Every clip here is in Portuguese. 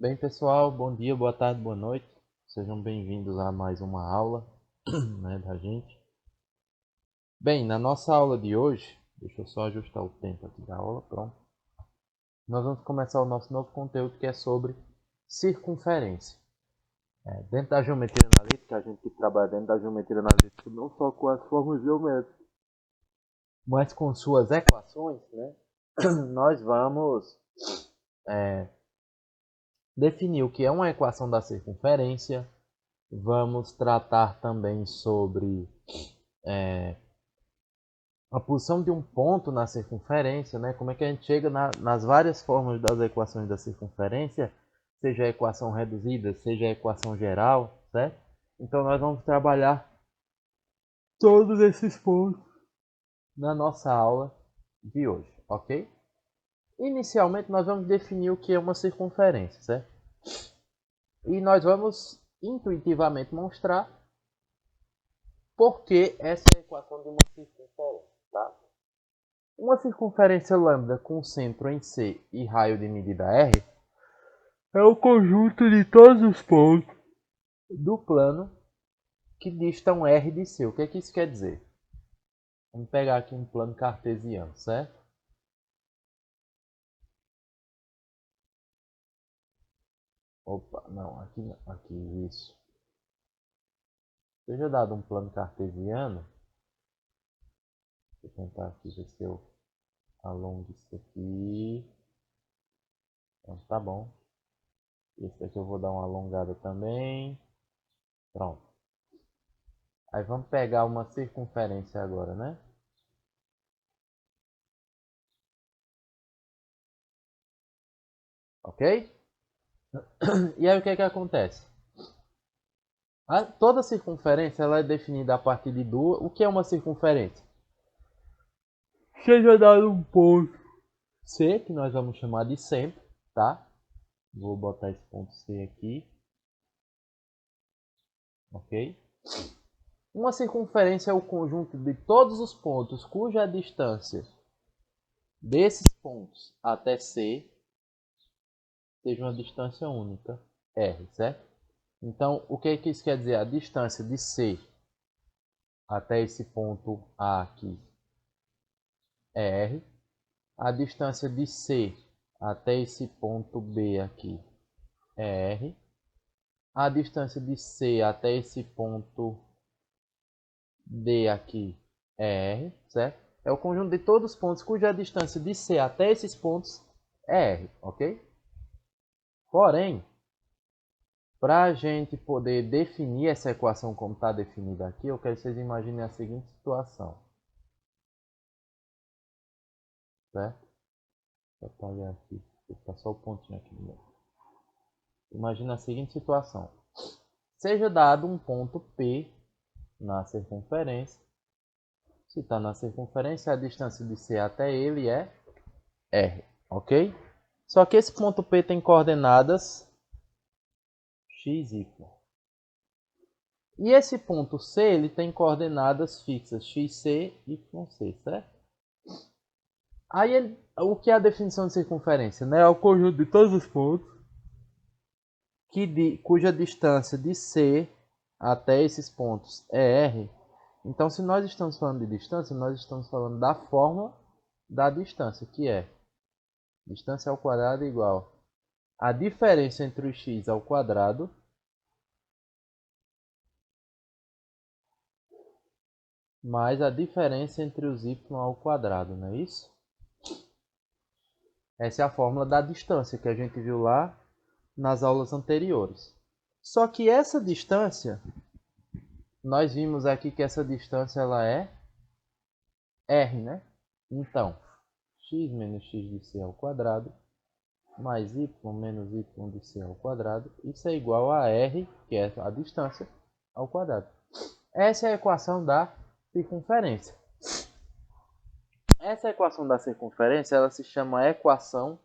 Bem, pessoal, bom dia, boa tarde, boa noite. Sejam bem-vindos a mais uma aula, né, da gente. Bem, na nossa aula de hoje, deixa eu só ajustar o tempo aqui da aula, pronto. Nós vamos começar o nosso novo conteúdo que é sobre circunferência. Dentro da geometria analítica, a gente que trabalha dentro da geometria analítica não só com as formas geométricas, mas com suas equações, né? Nós vamos definir o que é uma equação da circunferência. Vamos tratar também sobre a posição de um ponto na circunferência, né? Como é que a gente chega nas várias formas das equações da circunferência, seja a equação reduzida, seja a equação geral, certo? Então nós vamos trabalhar todos esses pontos na nossa aula de hoje, ok? Inicialmente nós vamos definir o que é uma circunferência, certo? E nós vamos intuitivamente mostrar por que essa é a equação de uma circunferência, tá? Uma circunferência lambda com centro em C e raio de medida R é o conjunto de todos os pontos do plano que distam R de C. O que é que isso quer dizer? Vamos pegar aqui um plano cartesiano, certo? Opa, não, aqui não, aqui isso. Seja dado um plano cartesiano, vou tentar aqui ver se eu alongo isso aqui. Pronto, tá bom. Esse aqui eu vou dar uma alongada também. Pronto. Aí vamos pegar uma circunferência agora, né? Ok? E aí o que é que acontece? Toda circunferência ela é definida a partir de duas. O que é uma circunferência? Seja dado um ponto C, que nós vamos chamar de centro, tá? Vou botar esse ponto C aqui. Ok? Uma circunferência é o conjunto de todos os pontos cuja distância desses pontos até C seja uma distância única, R, certo? Então, o que é que isso quer dizer? A distância de C até esse ponto A aqui é R. A distância de C até esse ponto B aqui é R. A distância de C até esse ponto D aqui é R, certo? É o conjunto de todos os pontos cuja distância de C até esses pontos é R, ok? Porém, para a gente poder definir essa equação como está definida aqui, eu quero que vocês imaginem a seguinte situação, certo? Vou apagar aqui, vou passar só o pontinho aqui. Imagina a seguinte situação. Seja dado um ponto P na circunferência. Se está na circunferência, a distância de C até ele é R, ok? Só que esse ponto P tem coordenadas x, y. E esse ponto C ele tem coordenadas fixas xc e yc, certo? Aí o que é a definição de circunferência? Né? É o conjunto de todos os pontos cuja distância de C até esses pontos é R. Então, se nós estamos falando de distância, nós estamos falando da fórmula da distância, que é distância ao quadrado igual a diferença entre o x ao quadrado mais a diferença entre os y ao quadrado, não é isso? Essa é a fórmula da distância que a gente viu lá nas aulas anteriores. Só que essa distância, nós vimos aqui que essa distância ela é r, né? Então, x menos x de c ao quadrado mais y menos y de c ao quadrado, isso é igual a r, que é a distância, ao quadrado. Essa é a equação da circunferência. Essa equação da circunferência ela se chama equação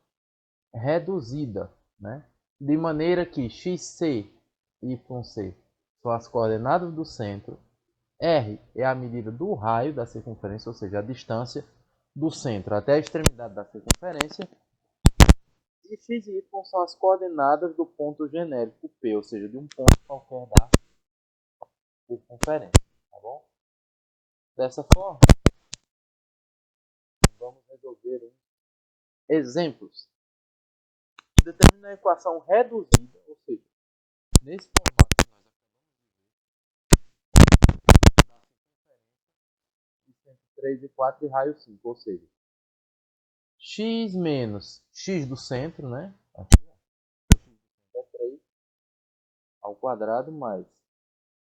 reduzida, né? De maneira que xc e yc são as coordenadas do centro, r é a medida do raio da circunferência, ou seja, a distância do centro até a extremidade da circunferência, E x e y são as coordenadas do ponto genérico P, ou seja, de um ponto qualquer da circunferência, tá bom? Dessa forma, vamos resolver exemplos. Determina a equação reduzida, ou seja, nesse formato que nós acabamos de 3 e 4 e raio 5, ou seja, x menos x do centro, né? Aqui, ó, é 3 ao quadrado mais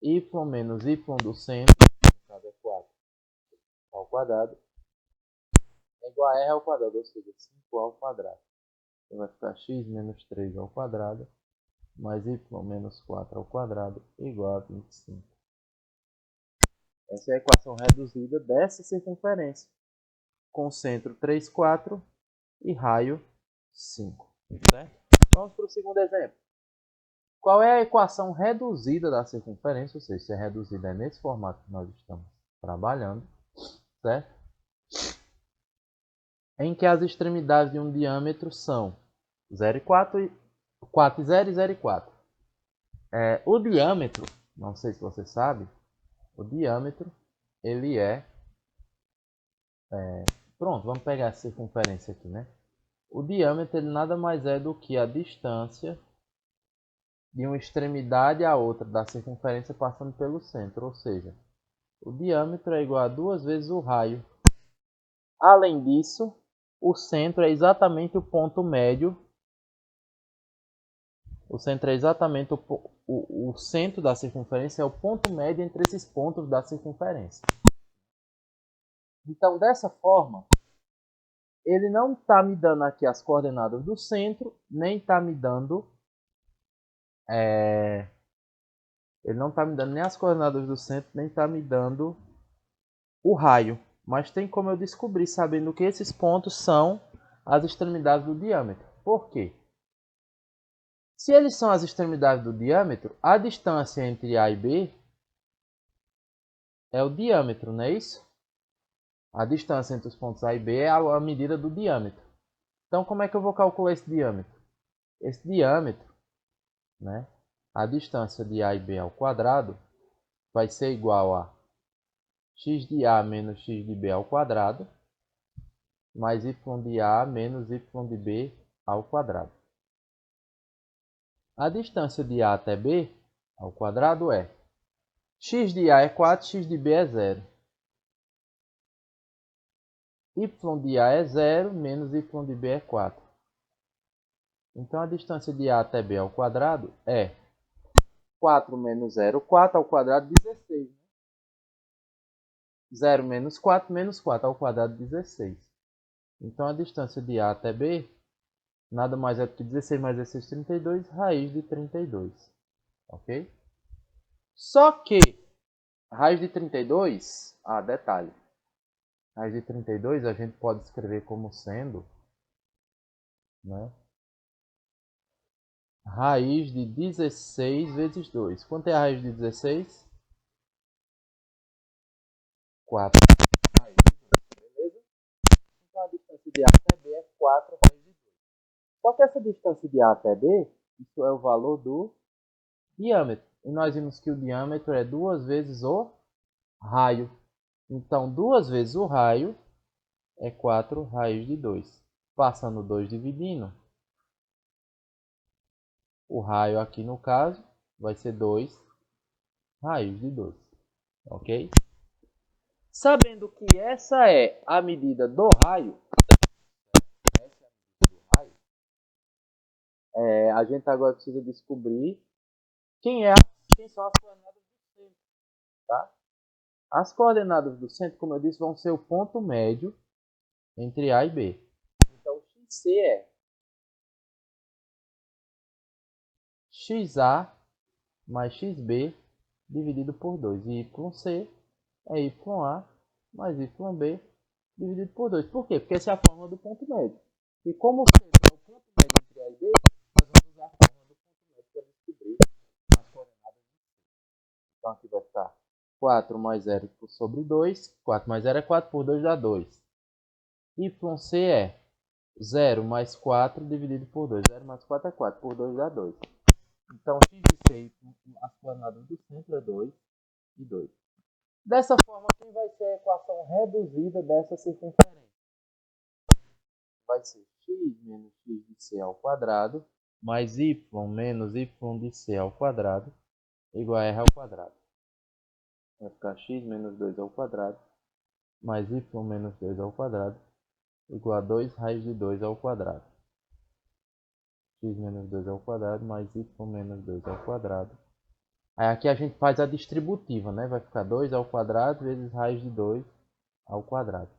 y menos y do centro, no caso é 4 ao quadrado, é igual a r ao quadrado, ou seja, 5 ao quadrado. Então vai ficar x menos 3 ao quadrado mais y menos 4 ao quadrado igual a 25. Essa é a equação reduzida dessa circunferência, com centro 3, 4 e raio 5. Certo? Vamos para o segundo exemplo. Qual é a equação reduzida da circunferência? Ou seja, se é reduzida é nesse formato que nós estamos trabalhando, certo? Em que as extremidades de um diâmetro são 0 e 4, 4 e 0 e 0 e 4. O diâmetro, não sei se você sabe, o diâmetro, ele pronto, vamos pegar essa circunferência aqui, né? O diâmetro, ele nada mais é do que a distância de uma extremidade à outra da circunferência passando pelo centro, ou seja, o diâmetro é igual a 2 vezes o raio. Além disso, o centro é exatamente o ponto médio. O centro é exatamente o centro da circunferência, é o ponto médio entre esses pontos da circunferência. Então, dessa forma, ele não está me dando aqui as coordenadas do centro, nem está me dando... ele não está me dando nem as coordenadas do centro, nem está me dando o raio. Mas tem como eu descobrir sabendo que esses pontos são as extremidades do diâmetro. Por quê? Se eles são as extremidades do diâmetro, a distância entre A e B é o diâmetro, não é isso? A distância entre os pontos A e B é a medida do diâmetro. Então, como é que eu vou calcular esse diâmetro? Esse diâmetro, né, a distância de A e B ao quadrado, vai ser igual a x de A menos x de B ao quadrado, mais y de A menos y de B ao quadrado. A distância de A até B ao quadrado é x de A é 4, x de B é 0. Y de A é 0, menos y de B é 4. Então, a distância de A até B ao quadrado é 4 menos 0, 4 ao quadrado, 16. 0 menos 4 ao quadrado, 16. Então, a distância de A até B nada mais é do que 16 mais 16, 32, raiz de 32. Ok? Só que, raiz de 32, detalhe. Raiz de 32 a gente pode escrever como sendo, né, raiz de 16 vezes 2. Quanto é a raiz de 16? 4 raiz de 2, beleza? Então a distância de A até B é 4 raiz de 2. Só que essa distância de A até B, isso é o valor do diâmetro. E nós vimos que o diâmetro é 2 vezes o raio. Então 2 vezes o raio é 4 raiz de 2. Passando 2 dividindo, o raio aqui no caso vai ser 2 raiz de 2. Ok? Sabendo que essa é a medida do raio, a gente agora precisa descobrir quem são as coordenadas do centro. Tá? As coordenadas do centro, como eu disse, vão ser o ponto médio entre A e B. Então, XC é XA mais XB dividido por 2. E YC é YA mais YB dividido por 2. Por quê? Porque essa é a fórmula do ponto médio. E como o centro é o ponto médio entre A e B, nós vamos usar a fórmula do ponto médio para descobrir as coordenadas. Então aqui vai ficar 4 mais 0 sobre 2. 4 mais 0 é 4, por 2 dá 2. YC é 0 mais 4 dividido por 2. 0 mais 4 é 4, por 2 dá 2. Então, x de c, as coordenadas do centro é 2 e 2. Dessa forma, quem vai ser a equação reduzida dessa circunferência? Vai ser x menos x de c ao quadrado, mais y menos y de c ao quadrado, igual a r ao quadrado. Vai ficar x menos 2 ao quadrado, mais y menos 2 ao quadrado, igual a 2 raiz de 2 ao quadrado. X menos 2 ao quadrado, mais y menos 2 ao quadrado. Aí aqui a gente faz a distributiva, né? Vai ficar 2 ao quadrado vezes raiz de 2 ao quadrado.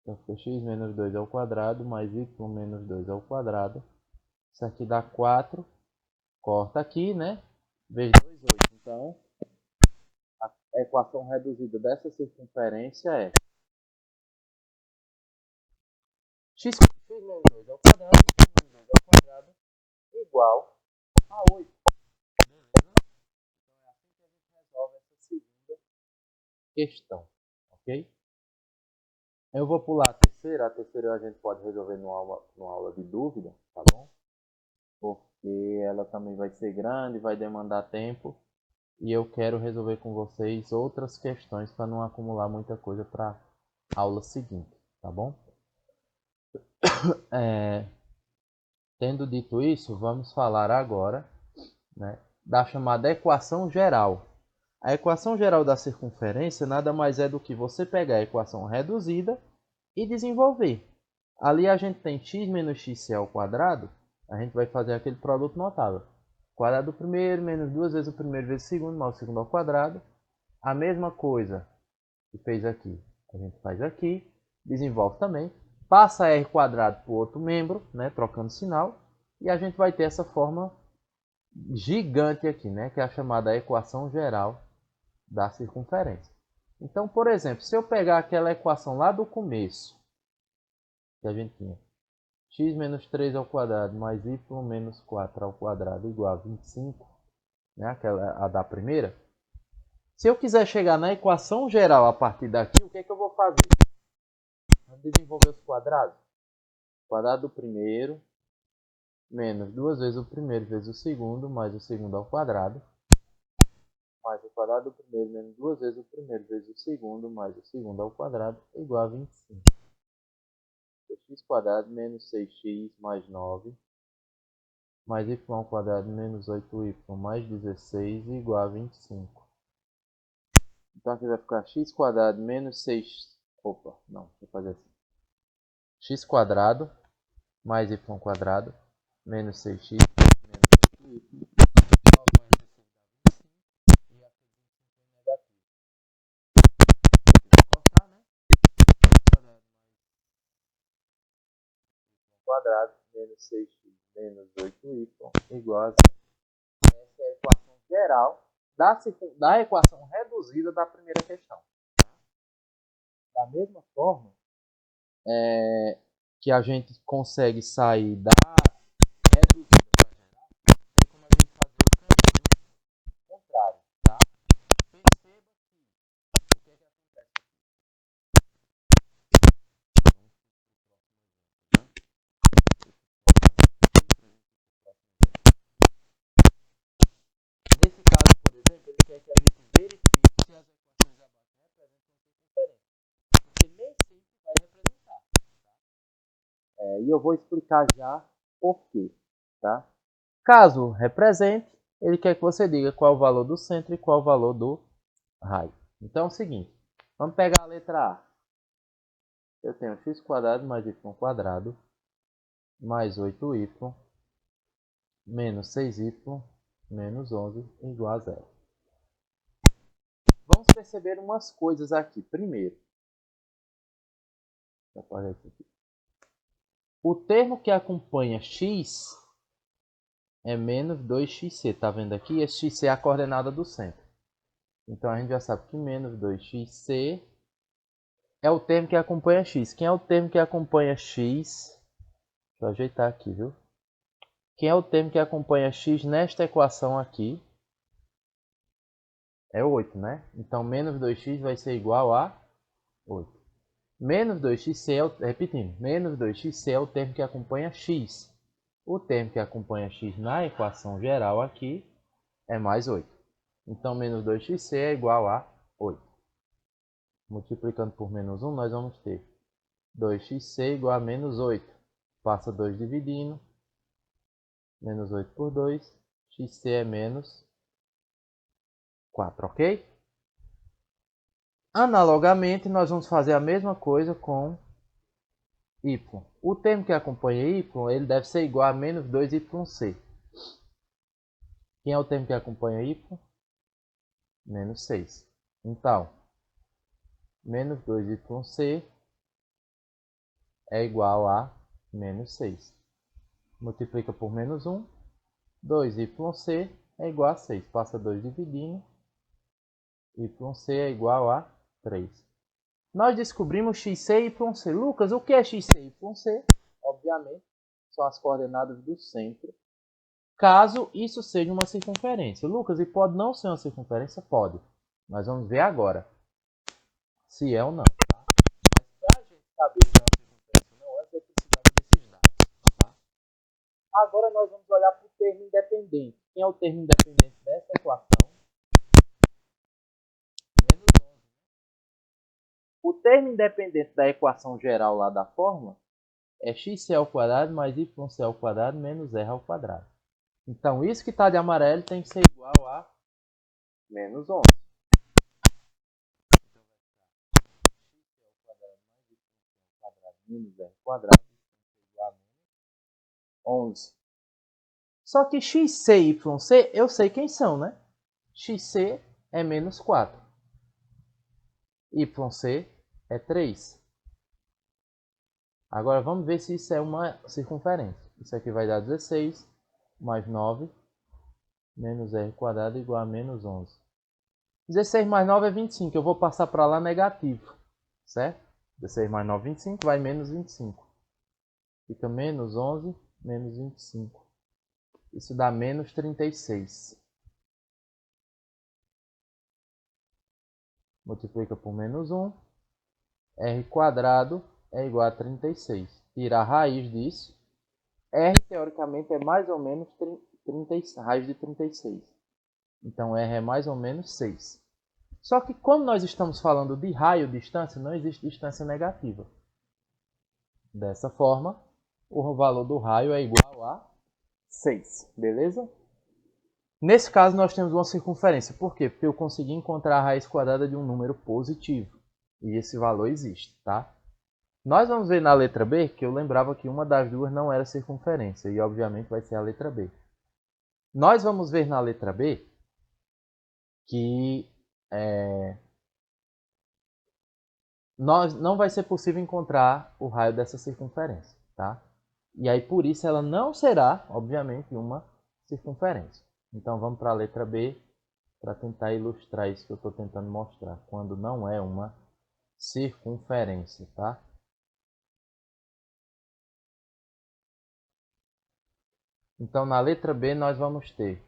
Então fica x menos 2 ao quadrado, mais y menos 2 ao quadrado. Isso aqui dá 4. Corta aqui, né? Vezes 2, 8. Então, a equação reduzida dessa circunferência é x menos 2 ao quadrado, y menos 2 ao quadrado, igual a 8. Beleza? Então é assim que a gente resolve essa segunda questão, ok? Eu vou pular a terceira a gente pode resolver numa aula de dúvida, tá bom? Porque ela também vai ser grande, vai demandar tempo, e eu quero resolver com vocês outras questões para não acumular muita coisa para a aula seguinte, tá bom? Tendo dito isso, vamos falar agora, né, da chamada equação geral. A equação geral da circunferência nada mais é do que você pegar a equação reduzida e desenvolver. Ali a gente tem x menos xc ao quadrado, a gente vai fazer aquele produto notável. Quadrado do primeiro menos 2 vezes o primeiro vezes o segundo, mais o segundo ao quadrado. A mesma coisa que fez aqui, a gente faz aqui, desenvolve também. Passa r quadrado para o outro membro, né, trocando sinal, e a gente vai ter essa forma gigante aqui, né, que é a chamada equação geral da circunferência. Então, por exemplo, se eu pegar aquela equação lá do começo, que a gente tinha x menos 3 ao quadrado mais y menos 4 ao quadrado igual a 25, né, aquela, a da primeira. Se eu quiser chegar na equação geral a partir daqui, o que é que eu vou fazer? Vamos desenvolver os quadrados. Quadrado do primeiro menos 2 vezes o primeiro vezes o segundo, mais o segundo ao quadrado, mais o quadrado do primeiro menos 2 vezes o primeiro vezes o segundo, mais o segundo ao quadrado, igual a 25. X quadrado menos 6x mais 9, mais y ao quadrado menos 8y mais 16 igual a 25. Então aqui vai ficar x quadrado menos 6... Opa, não, vou fazer assim. X quadrado mais y quadrado menos 6x menos 8y. 9 mais 16 dá 25. E aqui 25 é negativo. Vou cortar, né? Quadrado menos 6x menos 8y igual a 0. Essa é a equação geral da equação reduzida da primeira questão. Da mesma forma que a gente consegue sair da reduzida para geral, tem como a gente fazer o caminho contrário, tá? Perceba que o que acontece nesse caso, por exemplo, ele quer que a gente verifique se as equações abaixo representam circunferência, porque nem sempre vai representar. E eu vou explicar já por quê, tá? Caso represente, ele quer que você diga qual é o valor do centro e qual é o valor do raio. Então é o seguinte, vamos pegar a letra A. Eu tenho x quadrado mais y quadrado mais 8y menos 6y menos 11 igual a 0. Vamos perceber umas coisas aqui. Primeiro, o termo que acompanha x é menos 2xc. Tá vendo aqui? Esse xc é a coordenada do centro. Então a gente já sabe que menos 2xc é o termo que acompanha x. Quem é o termo que acompanha x? Deixa eu ajeitar aqui, viu? Quem é o termo que acompanha x nesta equação aqui? É 8, né? Então menos 2x vai ser igual a 8. Menos 2xc é repetindo, menos 2xc é o termo que acompanha x. O termo que acompanha x na equação geral aqui é mais 8. Então, menos 2xc é igual a 8. Multiplicando por menos 1, nós vamos ter 2xc igual a menos 8. Passa 2 dividindo. Menos 8 por 2. Xc é menos 4, ok? Analogamente, nós vamos fazer a mesma coisa com y. O termo que acompanha y, ele deve ser igual a menos 2yc. Quem é o termo que acompanha y? Menos 6. Então, menos 2yc é igual a menos 6. Multiplica por menos 1. 2yc é igual a 6. Passa 2 dividindo. Yc é igual a 3. Nós descobrimos xc e yc. Lucas, o que é xc e yc? Obviamente, são as coordenadas do centro. Caso isso seja uma circunferência. Lucas, e pode não ser uma circunferência? Pode. Nós vamos ver agora se é ou não. Tá? Mas para a gente saber se é uma circunferência ou não, antes eu precisava desses dados. Tá? Agora nós vamos olhar para o termo independente. Quem é o termo independente dessa equação? Menos 11. O termo independente da equação geral lá da fórmula é xc ao quadrado mais yc ao quadrado menos r ao quadrado. Então, isso que está de amarelo tem que ser igual a menos 11. Então, vai ficar x ao quadrado mais y ao quadrado menos r ao quadrado igual a menos 11. Só que xc e yc eu sei quem são, né? xc é menos 4. Yc é 3. Agora vamos ver se isso é uma circunferência. Isso aqui vai dar 16 mais 9 menos r quadrado igual a menos 11. 16 mais 9 é 25. Eu vou passar para lá negativo. Certo? 16 mais 9 é 25. Vai menos 25. Fica menos 11 menos 25. Isso dá menos 36. Multiplica por menos 1. R quadrado é igual a 36. Tira a raiz disso. R, teoricamente, é mais ou menos raiz de 36. Então, R é mais ou menos 6. Só que, como nós estamos falando de raio distância, não existe distância negativa. Dessa forma, o valor do raio é igual a 6. Beleza? Nesse caso, nós temos uma circunferência. Por quê? Porque eu consegui encontrar a raiz quadrada de um número positivo. E esse valor existe, tá? Nós vamos ver na letra B, que eu lembrava que uma das duas não era circunferência. E, obviamente, vai ser a letra B. Nós vamos ver na letra B que não vai ser possível encontrar o raio dessa circunferência, tá? E aí, por isso, ela não será, obviamente, uma circunferência. Então, vamos para a letra B para tentar ilustrar isso que eu estou tentando mostrar, quando não é uma circunferência, tá? Então, na letra B, nós vamos ter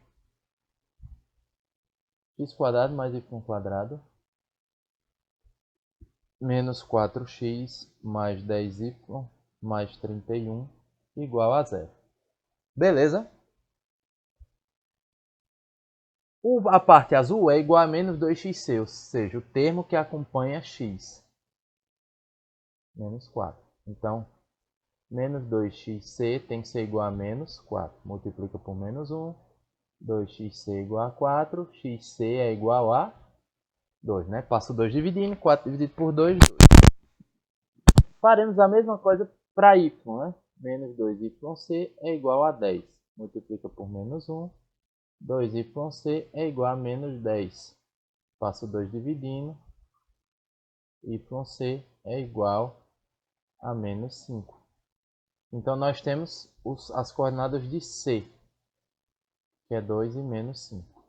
x quadrado mais y quadrado menos 4x mais 10y mais 31 igual a 0. Beleza? A parte azul é igual a menos 2xc, ou seja, o termo que acompanha x. Menos 4. Então, menos 2xc tem que ser igual a menos 4. Multiplica por menos 1. 2xc igual a 4. xc é igual a 2, né? Passo 2 dividindo. 4 dividido por 2, 2. Faremos a mesma coisa para y, né? Menos 2yc é igual a 10. Multiplica por menos 1. 2yc é igual a menos 10. Passo 2 dividindo. Yc é igual a menos 5. Então, nós temos as coordenadas de C, que é 2 e menos 5.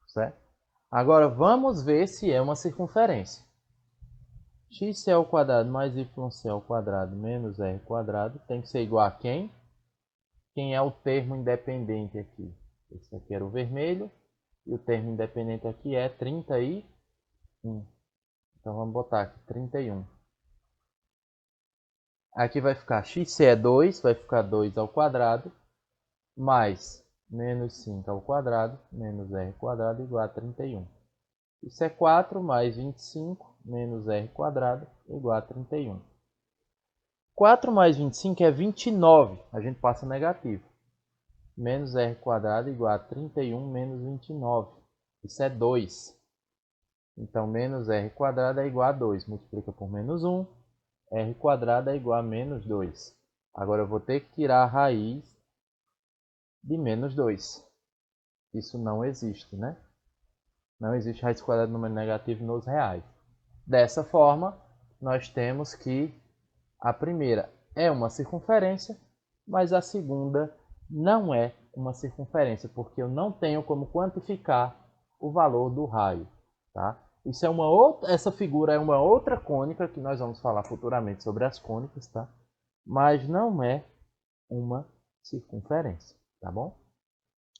Certo? Agora, vamos ver se é uma circunferência. Xc ao quadrado mais yc ao quadrado menos r quadrado tem que ser igual a quem? Quem é o termo independente aqui? Esse aqui era o vermelho. E o termo independente aqui é 31. Então, vamos botar aqui 31. Aqui vai ficar xc é 2, vai ficar 2 ao quadrado, mais menos 5 ao quadrado, menos r quadrado igual a 31. Isso é 4 mais 25 menos r quadrado igual a 31. 4 mais 25 é 29, a gente passa negativo. Menos r quadrado igual a 31 menos 29. Isso é 2. Então, menos r quadrado é igual a 2. Multiplica por menos 1. R quadrado é igual a menos 2. Agora eu vou ter que tirar a raiz de menos 2. Isso não existe, né? Não existe raiz quadrada do número negativo nos reais. Dessa forma, nós temos que a primeira é uma circunferência, mas a segunda não é uma circunferência, porque eu não tenho como quantificar o valor do raio, tá? Isso é uma outra, essa figura é uma outra cônica que nós vamos falar futuramente sobre as cônicas, tá? Mas não é uma circunferência, tá bom?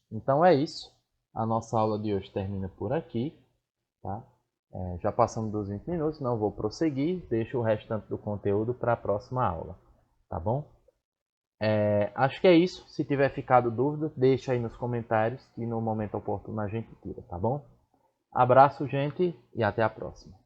Então é isso. A nossa aula de hoje termina por aqui, tá? Já passamos dos 20 minutos, não vou prosseguir, deixo o restante do conteúdo para a próxima aula, tá bom? Acho que é isso. Se tiver ficado dúvida, deixa aí nos comentários que no momento oportuno a gente tira, tá bom? Abraço, gente, e até a próxima.